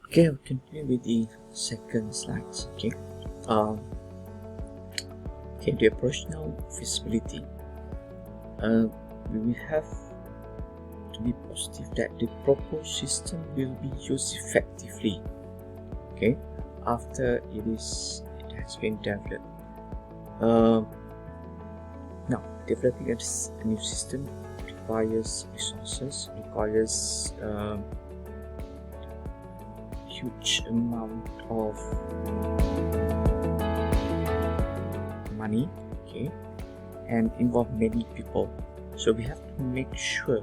Okay, I'll continue with the second slides. The operational feasibility. We have to be positive that the proposed system will be used effectively. Okay, after it has been developed. Now, developing a new system requires resources, requires huge amount of money, okay, and involve many people. So we have to make sure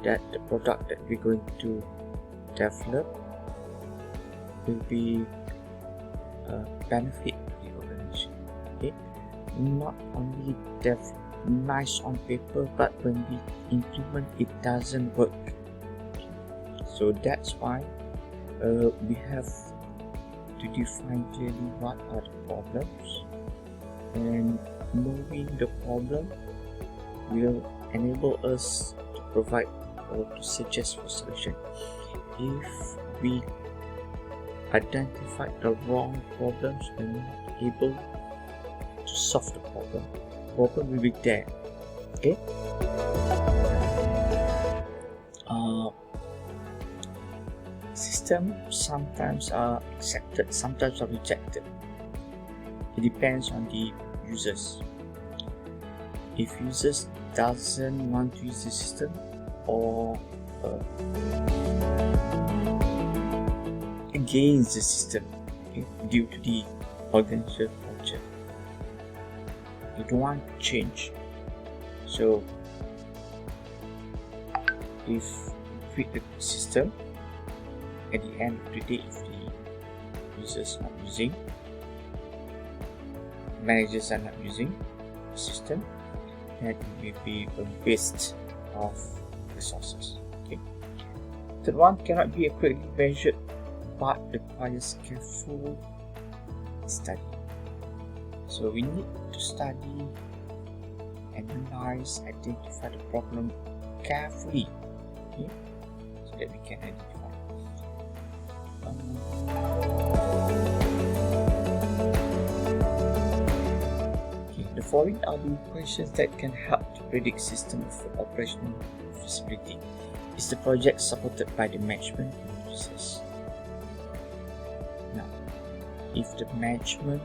that the product that we're going to develop will be benefit to the organization. Okay, not only nice on paper, but when we implement it doesn't work. So that's why we have to define clearly what are the problems, and knowing the problem will enable us to provide or to suggest for solution. If we identify the wrong problems, we're not able to solve the problem. Problem will be there. Okay. Systems sometimes are accepted, sometimes are rejected. It depends on the users. If users doesn't want to use the system or against the system, okay, due to the organizational culture, you don't want to change. So if you create the system, at the end of the day, if the users are not using, managers are not using the system, then it will be a waste of resources. Okay. Third one, cannot be accurately measured, but requires careful study. So we need to study, analyze, identify the problem carefully, okay, so that we can identify. The following are the questions that can help to predict system of operational feasibility. Is the project supported by the management and users? Now, if the management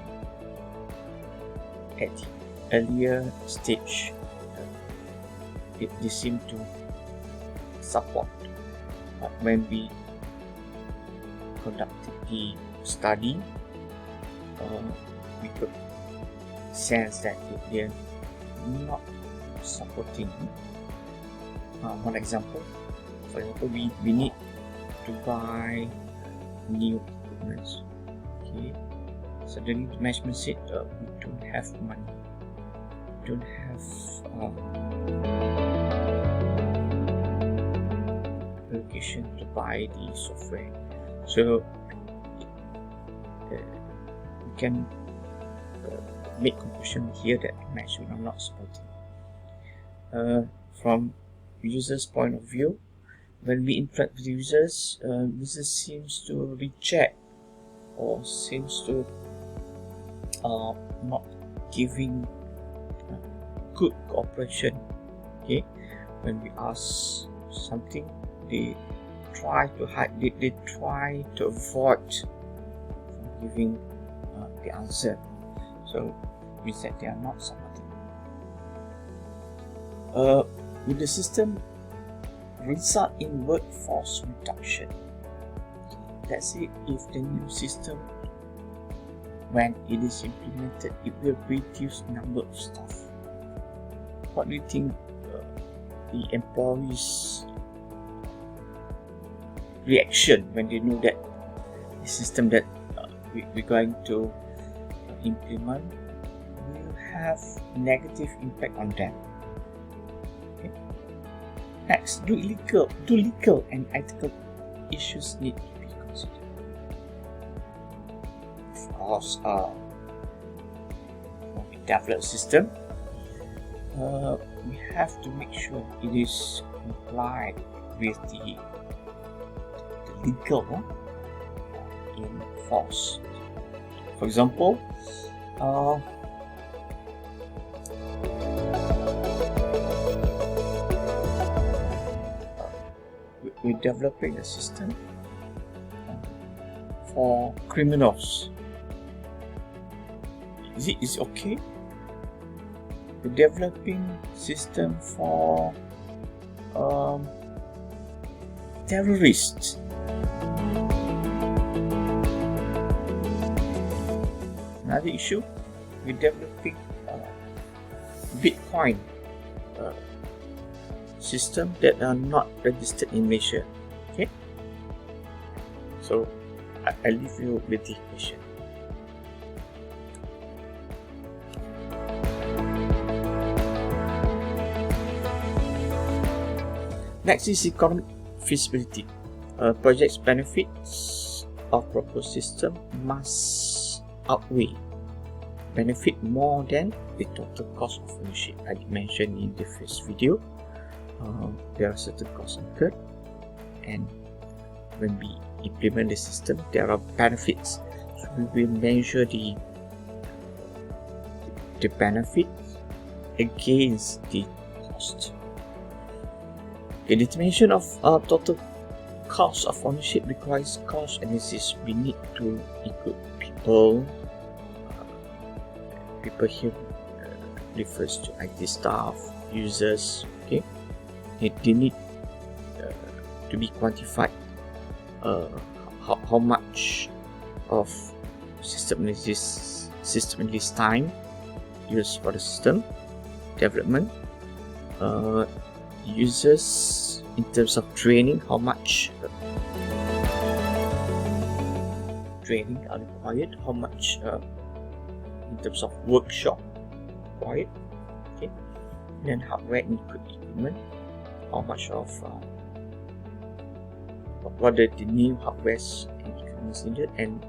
at the earlier stage they seem to support, but when we conducted the study, we could sense that they are not supporting. One example, for example, we need to buy new equipment. Okay, suddenly the management said we don't have money, we don't have allocation to buy the software. So we can make conclusion here that management are not supporting. From users' point of view, when we interact with users, users seems to reject or seems to not giving good cooperation. Okay, when we ask something, they try to hide, they try to avoid giving the answer. So we said they are not supporting. Will the system result in workforce reduction? Let's say if the new system, when it is implemented, it will reduce number of staff. What do you think the employees' reaction when they know that the system that we're going to implement will have negative impact on them? Okay. Next, do legal and ethical issues need to be considered? Of course, when we develop a system, we have to make sure it is compliant with the legal in force. For example, we're developing a system for criminals. Is it okay? We're developing system for terrorists. Another issue, we're developing Bitcoin system that are not registered in Malaysia. Okay, so I leave you with the question. Next is economic feasibility. Project's benefits of proposed system must outweigh benefit more than the total cost of ownership. I did mention in the first video, there are certain costs incurred, and when we implement the system, there are benefits. So we will measure the benefit against the cost. The determination of total cost of ownership requires cost analysis. We need to include people. People here refers to IT staff, users. Okay, they need to be quantified. How much of system analysis time used for the system development. Users in terms of training, how much training are required, how much in terms of workshop required. Okay, then hardware and equipment, how much of what are the new hardwares and equipment needed, and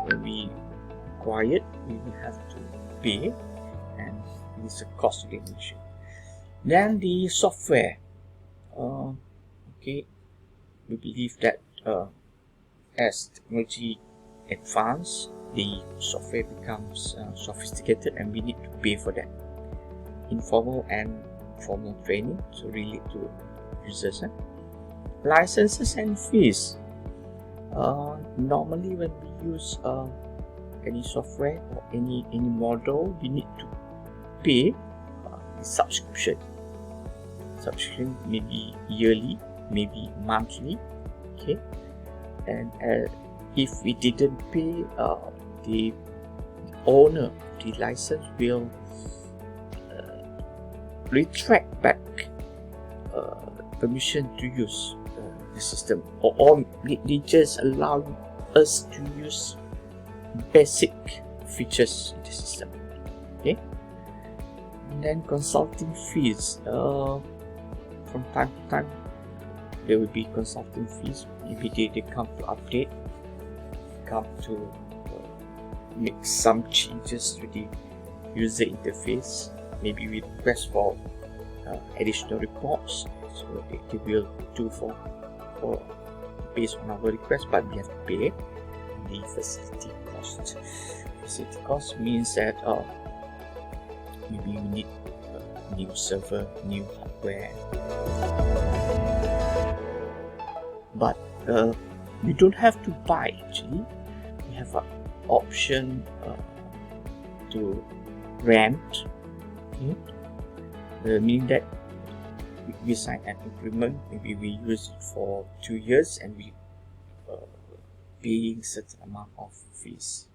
when we acquire it, we will have to pay, and it is a cost to the nation. Then the software. Okay, we believe that as technology advances, the software becomes sophisticated, and we need to pay for that. Informal and formal training, so relate to users. Licenses and fees. Normally, when we use any software or any model, we need to pay the subscription. Subscription may be yearly, maybe monthly. Okay, and if we didn't pay, the owner of the license will retract back permission to use the system, or they just allow us to use basic features in the system. Okay, and then consulting fees. From time to time, there will be consulting fees. Maybe they come to update, come to make some changes to the user interface. Maybe we request for additional reports, so they will do for based on our request, but we have to pay the facility cost. Facility cost means that maybe we need new server, new hardware, but we don't have to buy. Actually, we have an option to rent. Okay? Meaning that we sign an agreement, maybe we use it for 2 years, and we paying certain amount of fees.